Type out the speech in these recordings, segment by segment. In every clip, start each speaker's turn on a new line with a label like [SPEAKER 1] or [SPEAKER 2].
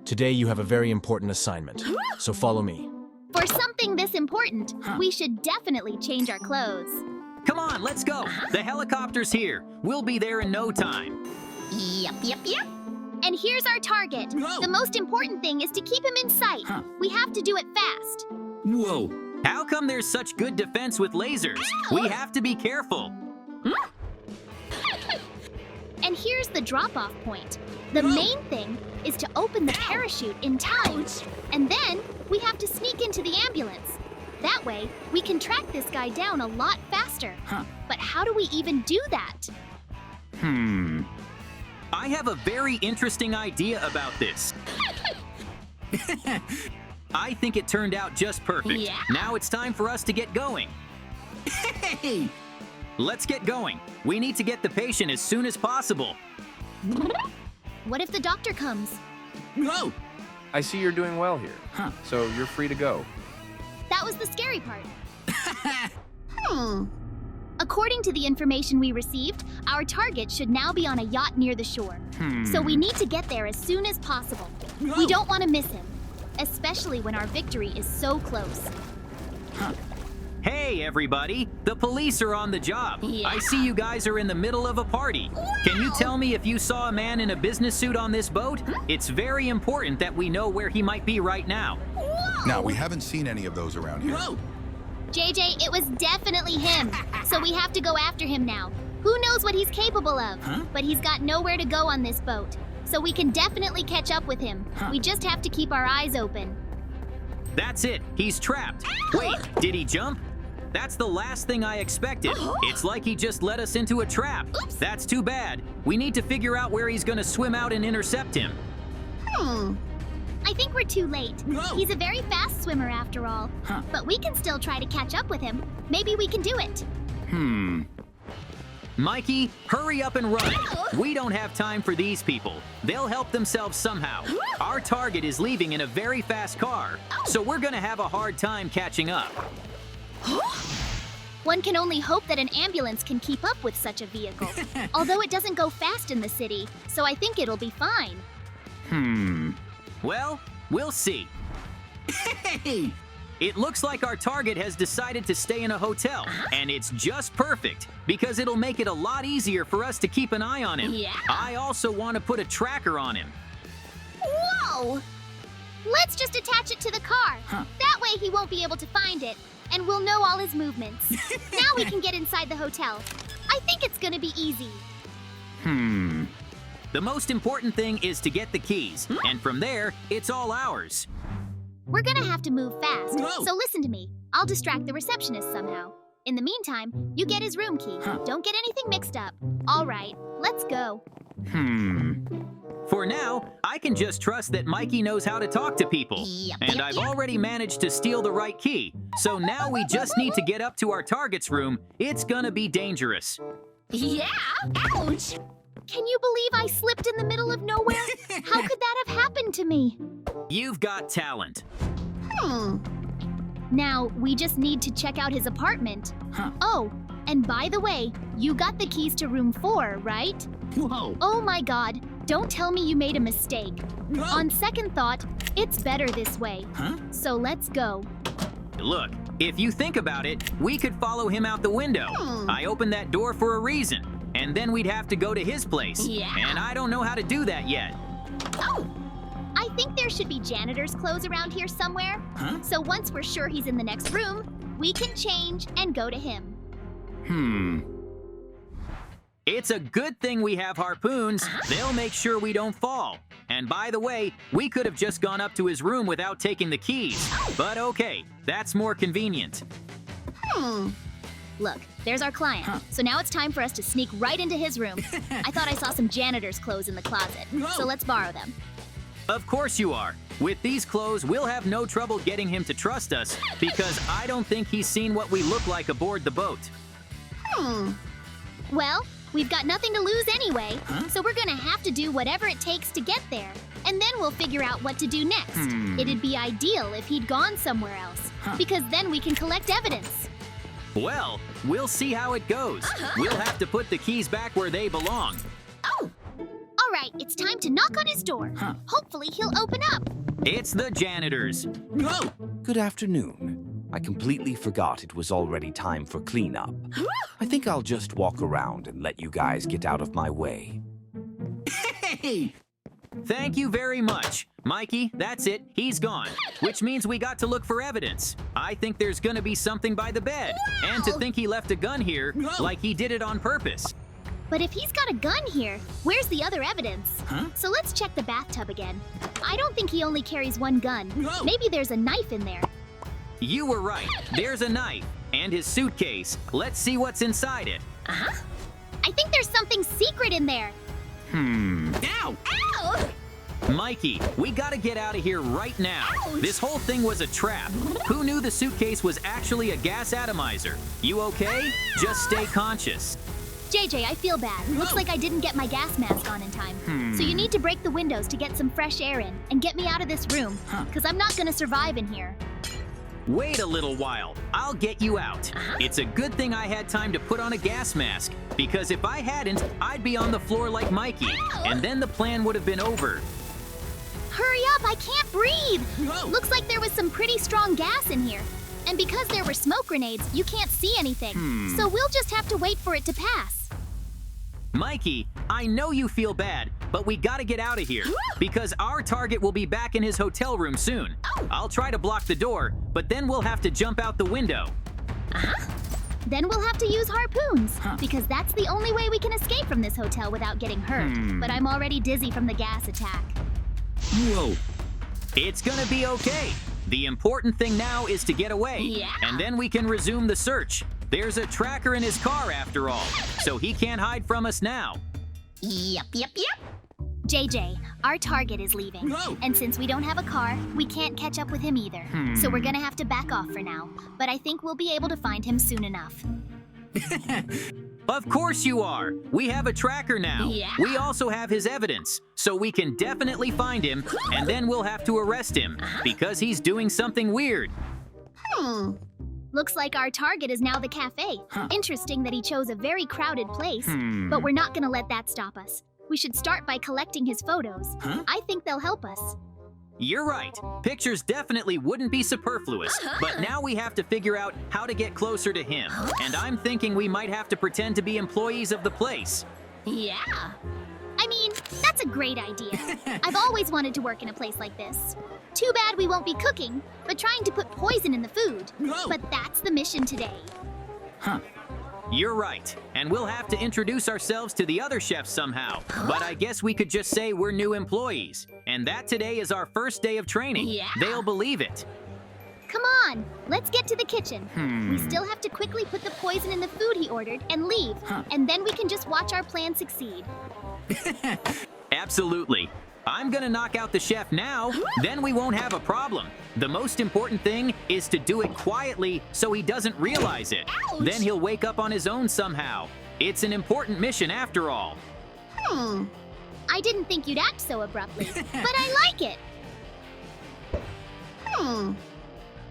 [SPEAKER 1] Today you have a very important assignment, so follow me.
[SPEAKER 2] For something this important, we should definitely change our clothes.
[SPEAKER 3] Come on, let's go. The helicopter's here. We'll be there in no time.
[SPEAKER 2] Yep. And here's our target.
[SPEAKER 3] Whoa.
[SPEAKER 2] The most important thing is to keep him in sight. We have to do it fast.
[SPEAKER 3] Whoa. How come there's such good defense with lasers? We have to be careful.
[SPEAKER 2] And here's the drop-off point. The main thing is to open the parachute in time. And then we have to sneak into the ambulance. That way, we can track this guy down a lot faster. But how do we even do that?
[SPEAKER 3] I have a very interesting idea about this. I think it turned out just perfect.
[SPEAKER 2] Yeah.
[SPEAKER 3] Now it's time for us to get going. Hey! Let's get going. We need to get the patient as soon as possible.
[SPEAKER 2] What if the doctor comes?
[SPEAKER 3] Whoa!
[SPEAKER 4] I see you're doing well here, so you're free to go.
[SPEAKER 2] That was the scary part. According to the information we received, our target should now be on a yacht near the shore. So we need to get there as soon as possible. We don't want to miss him, especially when our victory is so close.
[SPEAKER 3] Hey, everybody! The police are on the job.
[SPEAKER 2] Yeah.
[SPEAKER 3] I see you guys are in the middle of a party. Can you tell me if you saw a man in a business suit on this boat? It's very important that we know where he might be right now.
[SPEAKER 5] Now, we haven't seen any of those around here.
[SPEAKER 2] JJ, it was definitely him. So we have to go after him now. Who knows what he's capable of? But he's got nowhere to go on this boat. So we can definitely catch up with him. We just have to keep our eyes open.
[SPEAKER 3] That's it. He's trapped. Wait, did he jump? That's the last thing I expected. It's like he just led us into a trap. That's too bad. We need to figure out where he's gonna swim out and intercept him.
[SPEAKER 2] I think we're too late. He's a very fast swimmer after all. But we can still try to catch up with him. Maybe we can do it.
[SPEAKER 3] Mikey, hurry up and run. We don't have time for these people. They'll help themselves somehow. Our target is leaving in a very fast car, so we're gonna have a hard time catching up.
[SPEAKER 2] One can only hope that an ambulance can keep up with such a vehicle. Although it doesn't go fast in the city, so I think it'll be fine.
[SPEAKER 3] Well, we'll see. Hey! It looks like our target has decided to stay in a hotel, and it's just perfect because it'll make it a lot easier for us to keep an eye on him.
[SPEAKER 2] Yeah.
[SPEAKER 3] I also want to put a tracker on him.
[SPEAKER 2] Whoa! Let's just attach it to the car. That way he won't be able to find it, and we'll know all his movements. Now we can get inside the hotel. I think it's gonna be easy.
[SPEAKER 3] The most important thing is to get the keys, and from there, it's all ours.
[SPEAKER 2] We're gonna have to move fast, so listen to me. I'll distract the receptionist somehow. In the meantime, you get his room key. Don't get anything mixed up. All right, let's go.
[SPEAKER 3] For now, I can just trust that Mikey knows how to talk to people. And I've already managed to steal the right key, so now we just need to get up to our target's room. It's gonna be dangerous.
[SPEAKER 2] Yeah? Ouch! Can you believe I slipped in the middle of nowhere? How could that have happened to me?
[SPEAKER 3] You've got talent.
[SPEAKER 2] Now, we just need to check out his apartment. Oh, and by the way, you got the keys to room 4, right?
[SPEAKER 3] Whoa.
[SPEAKER 2] Oh my god, don't tell me you made a mistake. On second thought, it's better this way. So let's go.
[SPEAKER 3] Look, if you think about it, we could follow him out the window. I opened that door for a reason, and then we'd have to go to his place. And I don't know how to do that yet.
[SPEAKER 2] Oh! I think there should be janitor's clothes around here somewhere. So once we're sure he's in the next room, we can change and go to him.
[SPEAKER 3] It's a good thing we have harpoons. They'll make sure we don't fall. And by the way, we could have just gone up to his room without taking the keys. But okay, that's more convenient.
[SPEAKER 2] Look, there's our client. So now it's time for us to sneak right into his room. I thought I saw some janitor's clothes in the closet. So let's borrow them.
[SPEAKER 3] Of course you are. With these clothes, we'll have no trouble getting him to trust us because I don't think he's seen what we look like aboard the boat.
[SPEAKER 2] Well, we've got nothing to lose anyway, so we're gonna have to do whatever it takes to get there. And then we'll figure out what to do next. It'd be ideal if he'd gone somewhere else, because then we can collect evidence.
[SPEAKER 3] Well, we'll see how it goes. We'll have to put the keys back where they belong.
[SPEAKER 2] Oh! All right, it's time to knock on his door. Hopefully he'll open up.
[SPEAKER 3] It's the janitors.
[SPEAKER 6] Good afternoon. I completely forgot it was already time for cleanup. I think I'll just walk around and let you guys get out of my way.
[SPEAKER 3] Hey! Thank you very much. Mikey, that's it. He's gone. Which means we got to look for evidence. I think there's gonna be something by the bed. And to think he left a gun here, like he did it on purpose.
[SPEAKER 2] But if he's got a gun here, where's the other evidence? So let's check the bathtub again. I don't think he only carries one gun. Maybe there's a knife in there.
[SPEAKER 3] You were right. There's a knife. And his suitcase. Let's see what's inside it.
[SPEAKER 2] I think there's something secret in there.
[SPEAKER 3] Ow!
[SPEAKER 2] Ow!
[SPEAKER 3] Mikey, we gotta get out of here right now. This whole thing was a trap. Who knew the suitcase was actually a gas atomizer? You okay? Just stay conscious.
[SPEAKER 2] JJ, I feel bad. Looks like I didn't get my gas mask on in time. So you need to break the windows to get some fresh air in and get me out of this room, because I'm not gonna survive in here.
[SPEAKER 3] Wait a little while. I'll get you out. It's a good thing I had time to put on a gas mask, because if I hadn't, I'd be on the floor like Mikey, and then the plan would have been over.
[SPEAKER 2] Hurry up, I can't breathe! Looks like there was some pretty strong gas in here. And because there were smoke grenades, you can't see anything. So we'll just have to wait for it to pass.
[SPEAKER 3] Mikey, I know you feel bad, but we gotta get out of here, because our target will be back in his hotel room soon. I'll try to block the door, but then we'll have to jump out the window.
[SPEAKER 2] Then we'll have to use harpoons, because that's the only way we can escape from this hotel without getting hurt. But I'm already dizzy from the gas attack.
[SPEAKER 3] Whoa. It's gonna be okay. The important thing now is to get away, and then we can resume the search. There's a tracker in his car after all, so he can't hide from us now.
[SPEAKER 2] Yep. JJ, our target is leaving. And since we don't have a car, we can't catch up with him either. So we're gonna have to back off for now. But I think we'll be able to find him soon enough.
[SPEAKER 3] Of course you are. We have a tracker now. We also have his evidence, so we can definitely find him, and then we'll have to arrest him, because he's doing something weird.
[SPEAKER 2] Looks like our target is now the cafe. Interesting that he chose a very crowded place, but we're not gonna let that stop us. We should start by collecting his photos. I think they'll help us.
[SPEAKER 3] You're right. Pictures definitely wouldn't be superfluous, but now we have to figure out how to get closer to him. And I'm thinking we might have to pretend to be employees of the place.
[SPEAKER 2] Yeah. I mean, that's a great idea. I've always wanted to work in a place like this. Too bad we won't be cooking, but trying to put poison in the food. But that's the mission today.
[SPEAKER 3] You're right, and we'll have to introduce ourselves to the other chefs somehow. But I guess we could just say we're new employees, and that today is our first day of training. They'll believe it.
[SPEAKER 2] Come on, let's get to the kitchen. We still have to quickly put the poison in the food he ordered and leave, and then we can just watch our plan succeed.
[SPEAKER 3] Absolutely. I'm gonna knock out the chef now, then we won't have a problem. The most important thing is to do it quietly so he doesn't realize it. Then he'll wake up on his own somehow. It's an important mission after all.
[SPEAKER 2] I didn't think you'd act so abruptly, but I like it.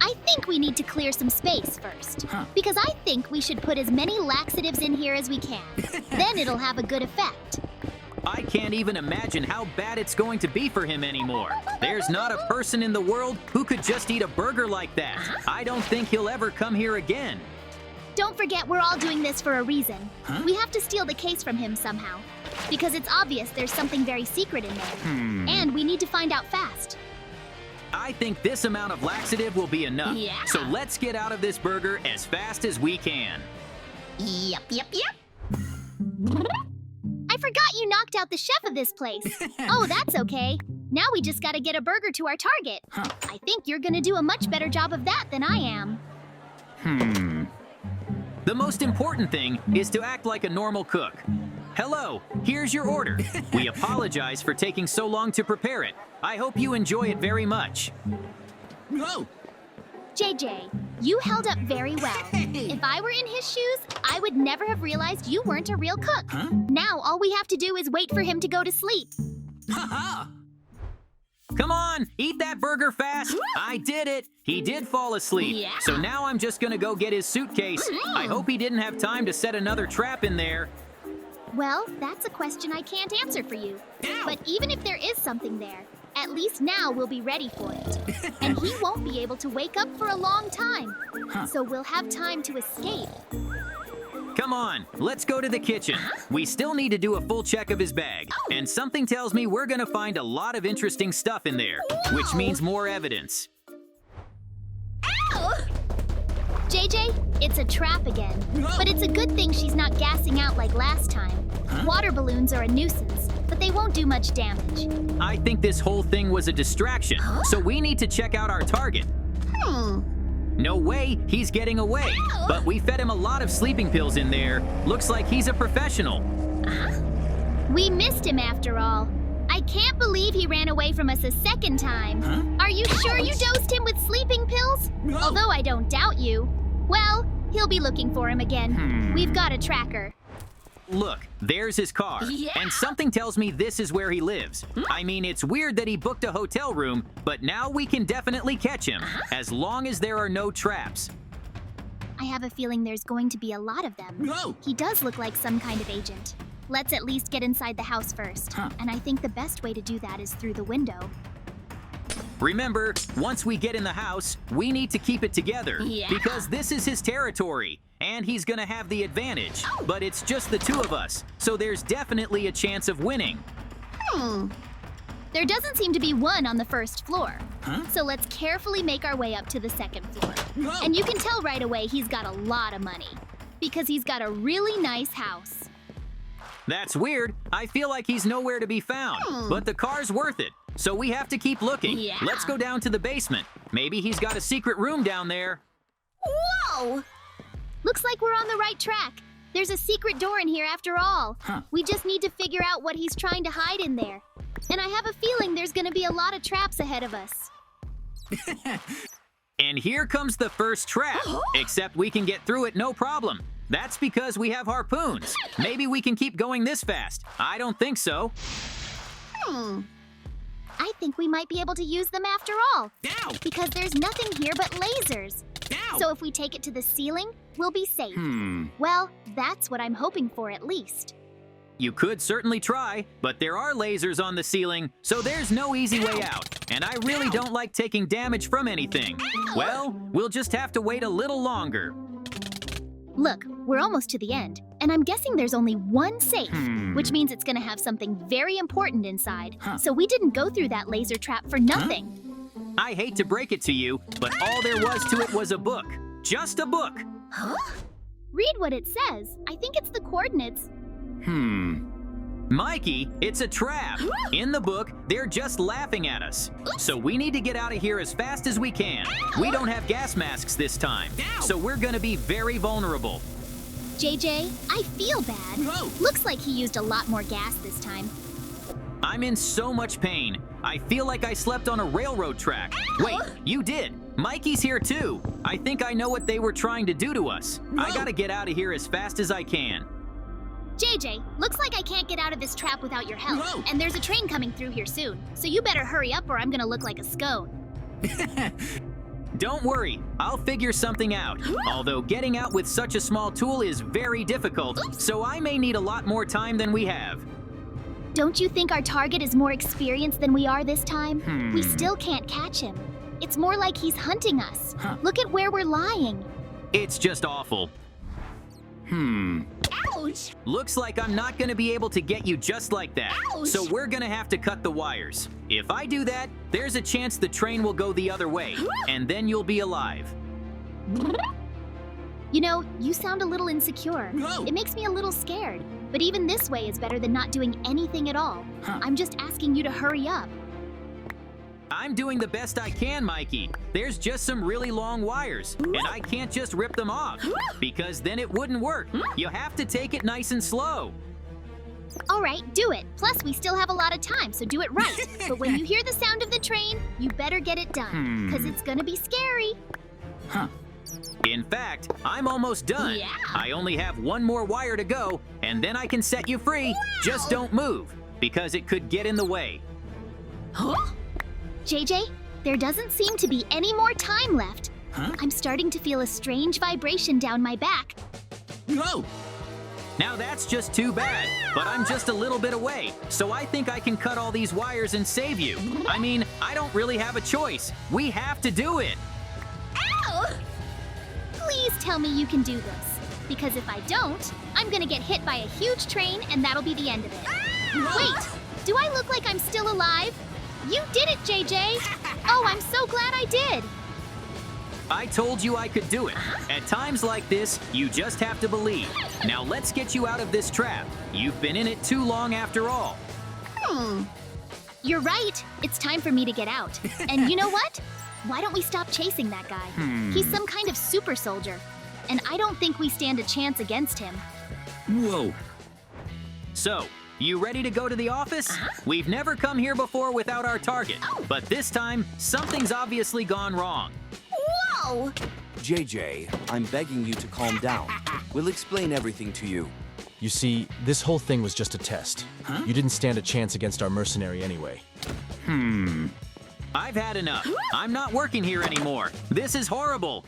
[SPEAKER 2] I think we need to clear some space first, because I think we should put as many laxatives in here as we can. Then it'll have a good effect.
[SPEAKER 3] I can't even imagine how bad it's going to be for him anymore. There's not a person in the world who could just eat a burger like that. I don't think he'll ever come here again.
[SPEAKER 2] Don't forget we're all doing this for a reason. We have to steal the case from him somehow, because it's obvious there's something very secret in there. And we need to find out fast.
[SPEAKER 3] I think this amount of laxative will be enough. So let's get out of this burger as fast as we can.
[SPEAKER 2] Yep. I forgot you knocked out the chef of this place. Oh, that's okay. Now we just gotta get a burger to our target. I think you're gonna do a much better job of that than I am.
[SPEAKER 3] The most important thing is to act like a normal cook. Hello, here's your order. We apologize for taking so long to prepare it. I hope you enjoy it very much.
[SPEAKER 2] JJ, you held up very well. If I were in his shoes, I would never have realized you weren't a real cook. Now all we have to do is wait for him to go to sleep.
[SPEAKER 3] Come on, eat that burger fast. I did it. He did fall asleep. So now I'm just gonna go get his suitcase. I hope he didn't have time to set another trap in there.
[SPEAKER 2] Well, that's a question I can't answer for you. But even if there is something there, at least now we'll be ready for it. And he won't be able to wake up for a long time. So we'll have time to escape.
[SPEAKER 3] Come on, let's go to the kitchen. We still need to do a full check of his bag. And something tells me we're gonna find a lot of interesting stuff in there, which means more evidence.
[SPEAKER 2] JJ, it's a trap again. But it's a good thing she's not gassing out like last time. Water balloons are a nuisance, but they won't do much damage.
[SPEAKER 3] I think this whole thing was a distraction, so we need to check out our target. No way, he's getting away. But we fed him a lot of sleeping pills in there. Looks like he's a professional.
[SPEAKER 2] We missed him after all. I can't believe he ran away from us a second time. Are you sure you dosed him with sleeping pills? Although I don't doubt you. Well, he'll be looking for him again. We've got a tracker.
[SPEAKER 3] Look, there's his car. And something tells me this is where he lives. I mean, it's weird that he booked a hotel room, but now we can definitely catch him, as long as there are no traps.
[SPEAKER 2] I have a feeling there's going to be a lot of them. He does look like some kind of agent. Let's at least get inside the house first. And I think the best way to do that is through the window.
[SPEAKER 3] Remember, once we get in the house, we need to keep it together. Because this is his territory, and he's gonna have the advantage. But it's just the two of us, so there's definitely a chance of winning.
[SPEAKER 2] There doesn't seem to be one on the first floor. So let's carefully make our way up to the second floor. And you can tell right away he's got a lot of money. Because he's got a really nice house.
[SPEAKER 3] That's weird. I feel like he's nowhere to be found. But the car's worth it, so we have to keep looking. Let's go down to the basement. Maybe he's got a secret room down there.
[SPEAKER 2] Whoa! Looks like we're on the right track. There's a secret door in here after all. We just need to figure out what he's trying to hide in there. And I have a feeling there's gonna be a lot of traps ahead of us.
[SPEAKER 3] And here comes the first trap. Except we can get through it no problem. That's because we have harpoons. Maybe we can keep going this fast. I don't think so.
[SPEAKER 2] I think we might be able to use them after all. Because there's nothing here but lasers. So if we take it to the ceiling, we'll be safe. Well, that's what I'm hoping for at least.
[SPEAKER 3] You could certainly try, but there are lasers on the ceiling, so there's no easy way out. And I really don't like taking damage from anything. Well, we'll just have to wait a little longer.
[SPEAKER 2] Look, we're almost to the end, and I'm guessing there's only one safe, which means it's gonna have something very important inside. So we didn't go through that laser trap for nothing.
[SPEAKER 3] I hate to break it to you, but all there was to it was a book. Just a book.
[SPEAKER 2] Read what it says. I think it's the coordinates.
[SPEAKER 3] Mikey, it's a trap. In the book, they're just laughing at us. So we need to get out of here as fast as we can. We don't have gas masks this time, so we're gonna be very vulnerable.
[SPEAKER 2] JJ, I feel bad. Looks like he used a lot more gas this time.
[SPEAKER 3] I'm in so much pain. I feel like I slept on a railroad track. Wait, you did. Mikey's here too. I think I know what they were trying to do to us. I gotta get out of here as fast as I can.
[SPEAKER 2] JJ, looks like I can't get out of this trap without your help. And there's a train coming through here soon. So you better hurry up or I'm gonna look like a scone.
[SPEAKER 3] Don't worry, I'll figure something out. Although getting out with such a small tool is very difficult, so I may need a lot more time than we have.
[SPEAKER 2] Don't you think our target is more experienced than we are this time? We still can't catch him. It's more like he's hunting us. Look at where we're lying.
[SPEAKER 3] It's just awful.
[SPEAKER 2] Ouch!
[SPEAKER 3] Looks like I'm not gonna be able to get you just like that.
[SPEAKER 2] Ouch!
[SPEAKER 3] So we're gonna have to cut the wires. If I do that, there's a chance the train will go the other way, and then you'll be alive.
[SPEAKER 2] You know, you sound a little insecure. It makes me a little scared. But even this way is better than not doing anything at all. I'm just asking you to hurry up.
[SPEAKER 3] I'm doing the best I can, Mikey. There's just some really long wires, and I can't just rip them off, because then it wouldn't work. You have to take it nice and slow.
[SPEAKER 2] All right, do it. Plus, we still have a lot of time, so do it right. But when you hear the sound of the train, you better get it done, because it's gonna be scary.
[SPEAKER 3] In fact, I'm almost done. I only have one more wire to go, and then I can set you free. Just don't move, because it could get in the way.
[SPEAKER 2] JJ, there doesn't seem to be any more time left. I'm starting to feel a strange vibration down my back.
[SPEAKER 3] Now that's just too bad, but I'm just a little bit away, so I think I can cut all these wires and save you. I mean, I don't really have a choice. We have to do it.
[SPEAKER 2] Ow! Please tell me you can do this, because if I don't, I'm gonna get hit by a huge train and that'll be the end of it. Wait, do I look like I'm still alive? You did it, JJ! Oh, I'm so glad I did!
[SPEAKER 3] I told you I could do it. At times like this, you just have to believe. Now let's get you out of this trap. You've been in it too long after all.
[SPEAKER 2] You're right. It's time for me to get out. And you know what? Why don't we stop chasing that guy? He's some kind of super soldier. And I don't think we stand a chance against him.
[SPEAKER 3] Whoa. So, you ready to go to the office? We've never come here before without our target. But this time, something's obviously gone wrong.
[SPEAKER 2] Whoa!
[SPEAKER 6] JJ, I'm begging you to calm down. We'll explain everything to you.
[SPEAKER 1] You see, this whole thing was just a test. You didn't stand a chance against our mercenary anyway.
[SPEAKER 3] I've had enough. I'm not working here anymore. This is horrible.